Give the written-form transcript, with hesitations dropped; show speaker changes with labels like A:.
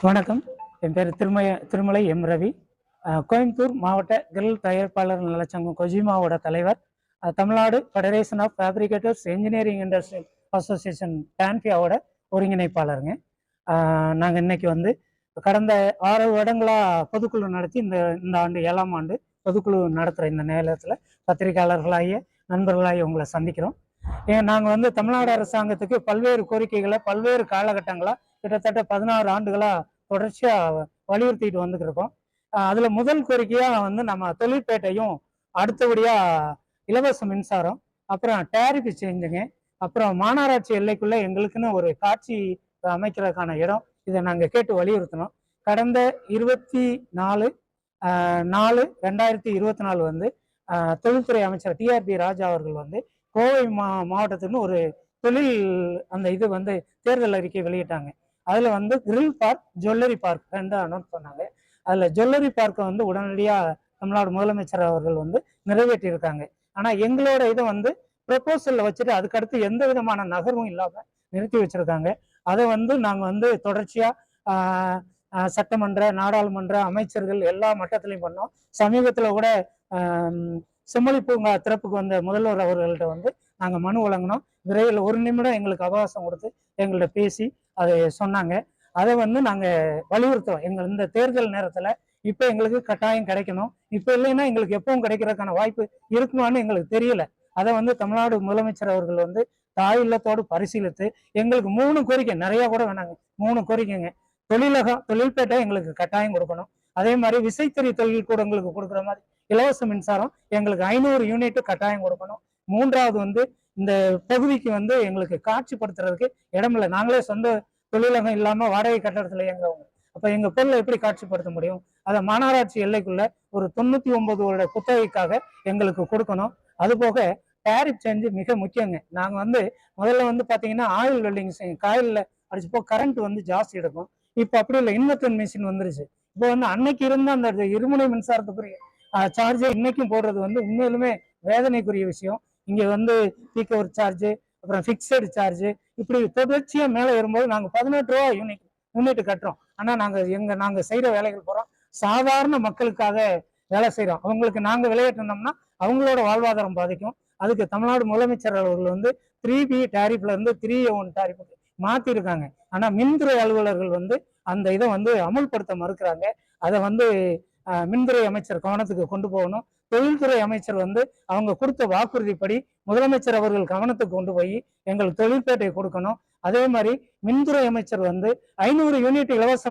A: வணக்கம். என் பேர் திருமலை எம் ரவி. கோயம்புத்தூர் மாவட்ட கிரில் தயாரிப்பாளர் நலச்சங்கம் கொஜிமாவோட தலைவர். Tamil Nadu federation of fabricators engineering industrial association டான்ஃபியாவோட ஒருங்கிணைப்பாளருங்க. நாங்கள் இன்னைக்கு வந்து கடந்த 6 வருடங்களாக பொதுக்குழு நடத்தி இந்த ஆண்டு 7ஆம் ஆண்டு பொதுக்குழு நடத்துகிற இந்த நேரத்தில் பத்திரிகையாளர்களாகிய நண்பர்களாகிய உங்களை சந்திக்கிறோம். நாங்கள் வந்து தமிழ்நாடு அரசாங்கத்துக்கு பல்வேறு கோரிக்கைகளை பல்வேறு காலகட்டங்களாக கிட்டத்தட்ட 16 ஆண்டுகளா தொடர்ச்சியா வலியுறுத்திட்டு வந்துருக்கோம். அதுல முதல் கோரிக்கையா வந்து நம்ம தொழிற்பேட்டையும், அடுத்தபடியா இலவச மின்சாரம், அப்புறம் டேரிஃப் சேஞ்சுங்க, அப்புறம் மாநகராட்சி எல்லைக்குள்ள எங்களுக்குன்னு ஒரு காட்சி அமைக்கிறதுக்கான இடம், இதை நாங்க கேட்டு வலியுறுத்தினோம். கடந்த 24/4/2024 வந்து தொழில்துறை அமைச்சர் டிஆர்பி ராஜா அவர்கள் வந்து கோவை மாவட்டத்துக்கு ஒரு தொழில் அந்த இது வந்து தேர்தல் அறிக்கை வெளியிட்டாங்க. அதுல வந்து கிரில் பார்க், ஜுவல்லரி பார்க் ரெண்டு அனௌன்ஸ் பண்ணாங்க. அதுல ஜுவல்லரி பார்க்கை வந்து உடனடியா தமிழ்நாடு முதலமைச்சர் அவர்கள் வந்து நிறைவேற்றி இருக்காங்க. ஆனா எங்களோட இதை வந்து ப்ரொபோசல்ல வச்சுட்டு அதுக்கடுத்து எந்த விதமான நகர்வும் இல்லாம நிறுத்தி வச்சிருக்காங்க. அதை வந்து நாங்க வந்து தொடர்ச்சியா சட்டமன்ற, நாடாளுமன்ற அமைச்சர்கள் எல்லா மட்டத்திலையும் பண்ணோம். சமீபத்துல கூட செம்மொழி பூங்கா திறப்புக்கு வந்த முதல்வர் அவர்கள்ட்ட வந்து நாங்க மனு வழங்கினோம். விரைவில் 1 நிமிடம் எங்களுக்கு அவகாசம் கொடுத்து எங்கள்ட்ட பேசி அதை சொன்னாங்க. அதை வந்து நாங்க வலியுறுத்துவோம். இந்த தேர்தல் நேரத்துல இப்ப எங்களுக்கு கட்டாயம் கிடைக்கணும். இப்ப இல்லைன்னா எங்களுக்கு எப்பவும் கிடைக்கிறதுக்கான வாய்ப்பு இருக்குமான்னு எங்களுக்கு தெரியல. அதை வந்து தமிழ்நாடு முதலமைச்சர் அவர்கள் வந்து தாய் இல்லத்தோடு பரிசீலித்து எங்களுக்கு 3 கோரிக்கை, நிறைய கூட வேணாங்க, 3 கோரிக்கைங்க. தொழில்பேட்டை எங்களுக்கு கட்டாயம் கொடுக்கணும். அதே மாதிரி விசைத்தறி தொழில் கூடங்களுக்கு கொடுக்குற மாதிரி இலவச மின்சாரம் எங்களுக்கு 500 யூனிட் கட்டாயம் கொடுக்கணும். 3வது வந்து இந்த பகுதிக்கு வந்து எங்களுக்கு காட்சிப்படுத்துறதுக்கு இடமில்லை. நாங்களே சொந்த தொழிலகம் இல்லாம வாடகை கட்டடத்துல இயங்குறவங்க. அப்ப எங்க பொருளை எப்படி காட்சிப்படுத்த முடியும்? அதை மாநகராட்சி எல்லைக்குள்ள ஒரு 99 வருட குத்தகைக்காக எங்களுக்கு கொடுக்கணும். அது போக டேரிஃப் சேஞ்சு மிக முக்கியங்க. நாங்க வந்து முதல்ல வந்து பாத்தீங்கன்னா ஆயில் வெல்டிங் காயில்ல அடிச்சுப்போ கரண்ட் வந்து ஜாஸ்தி எடுக்கும். இப்ப அப்படி இல்லை, இன்வெர்டர் மிஷின் வந்துருச்சு. இப்போ வந்து அன்னைக்கு இருந்த அந்த இருமுனை மின்சாரத்துக்குரிய சார்ஜை இன்னைக்கும் போடுறது வந்து உண்மையிலுமே வேதனைக்குரிய விஷயம். இங்க வந்து பீக் ஓவர் சார்ஜ், அப்புறம் பிக்சடு சார்ஜ், இப்படி தொடர்ச்சியா மேல ஏறும்போது நாங்க 18 ரூபா யூனிட் கட்டுறோம். ஆனா நாங்க செய்யற வேலைகள் போறோம் சாதாரண மக்களுக்காக வேலை செய்யறோம். அவங்களுக்கு நாங்க விளையாட்டினோம்னா அவங்களோட வாழ்வாதாரம் பாதிக்கும். அதுக்கு தமிழ்நாடு முதலமைச்சர் அவர்கள் வந்து 3B டேரிஃப்ல இருந்து 3A1 டேரிஃபுக்கு மாத்தி இருக்காங்க. ஆனா மின்துறை அலுவலர்கள் வந்து அந்த இதை வந்து அமல்படுத்த மறுக்கிறாங்க. அதை வந்து மின்துறை அமைச்சர் கவனத்துக்கு கொண்டு போகணும். தொழில்துறை அமைச்சர் வந்து அவங்க கொடுத்த வாக்குறுதிப்படி முதலமைச்சர் அவர்கள் கவனத்துக்கு கொண்டு போய் எங்களுக்கு தொழிற்பேட்டை கொடுக்கணும். அதே மாதிரி மின்துறை அமைச்சர் வந்து 500 யூனிட் இலவச